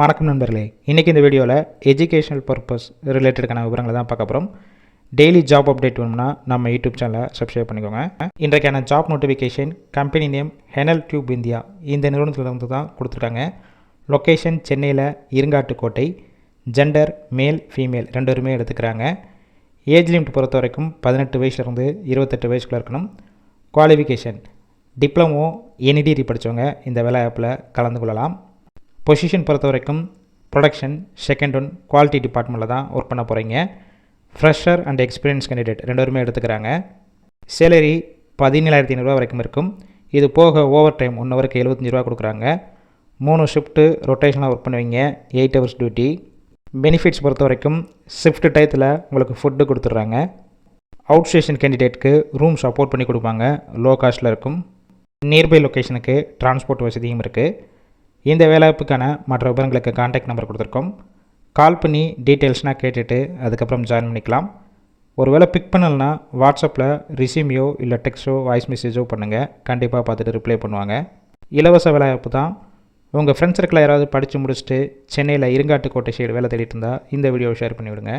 வணக்கம் நண்பர்களே, இன்றைக்கி இந்த வீடியோவில் எஜுகேஷனல் பர்பஸ் ரிலேட்டடுக்கான விவரங்களை தான் பார்க்க போகிறோம். டெய்லி ஜாப் அப்டேட் வேணும்னா நம்ம யூடியூப் சேனலை சப்ஸ்கிரைப் பண்ணிக்கோங்க. இன்றைக்கான ஜாப் நோட்டிஃபிகேஷன் கம்பெனி நேம் ஹெனல் டியூப் இந்தியா இந்த நிறுவனத்திலிருந்து தான் கொடுத்துருக்காங்க. லொக்கேஷன் சென்னையில் இருங்காட்டுக்கோட்டை. ஜெண்டர் மேல் ஃபீமேல் ரெண்டுமே எடுத்துக்கிறாங்க. ஏஜ் லிமிட் பொறுத்த வரைக்கும் 18 வயசுலேருந்து 28 வயசுக்குள்ளே இருக்கணும். குவாலிஃபிகேஷன் டிப்ளமோ எனி டிகிரி படித்தவங்க இந்த வேலை ஆப்பில் கலந்து கொள்ளலாம். பொசிஷன் பொறுத்த வரைக்கும் ப்ரொடக்ஷன், செகண்ட் ஒன், குவாலிட்டி டிபார்ட்மெண்ட்டில் தான் ஒர்க் பண்ண போகிறீங்க. ஃப்ரெஷர் அண்ட் எக்ஸ்பீரியன்ஸ் கேண்டிடேட் ரெண்டுமே எடுத்துக்கிறாங்க. சேலரி 17,500 வரைக்கும் இருக்கும். இது போக ஓவர் டைம் 1 ஹவருக்கு 75 ரூபா கொடுக்குறாங்க. 3 ஷிஃப்ட்டு ரொட்டேஷனாக ஒர்க் பண்ணுவீங்க. 8 ஹவர்ஸ் டியூட்டி. பெனிஃபிட்ஸ் பொறுத்த வரைக்கும் ஷிஃப்ட் டயத்தில் உங்களுக்கு ஃபுட்டு கொடுத்துட்றாங்க. அவுட் ஸ்டேஷன் கேண்டிடேட்க்கு ரூம் சப்போர்ட் பண்ணி கொடுப்பாங்க. லோ காஸ்ட்டில் இருக்கும். நியர்பை லொக்கேஷனுக்கு டிரான்ஸ்போர்ட் வசதியும் இருக்குது. இந்த வேலைவாய்ப்புக்கான மற்ற விவரங்களுக்கு கான்டாக்ட் நம்பர் கொடுத்துருக்கோம். கால் பண்ணி டீட்டெயில்ஸ்னால் கேட்டுட்டு அதுக்கப்புறம் ஜாயின் பண்ணிக்கலாம். ஒரு வேளை பிக் பண்ணலன்னா வாட்ஸ்அப்பில் ரிசியூமையோ இல்லை டெக்ஸ்ட்டோ வாய்ஸ் மெசேஜோ பண்ணுங்கள். கண்டிப்பாக பார்த்துட்டு ரிப்ளை பண்ணுவாங்க. இலவச வேலைவாய்ப்பு தான். உங்கள் ஃப்ரெண்ட்ஸ் சர்க்கிளில் யாராவது படித்து முடிச்சுட்டு சென்னையில் இருங்காட்டுக்கோட்டை சைடு வேலை தேடிட்டு இருந்தால் இந்த வீடியோவை ஷேர் பண்ணிவிடுங்க.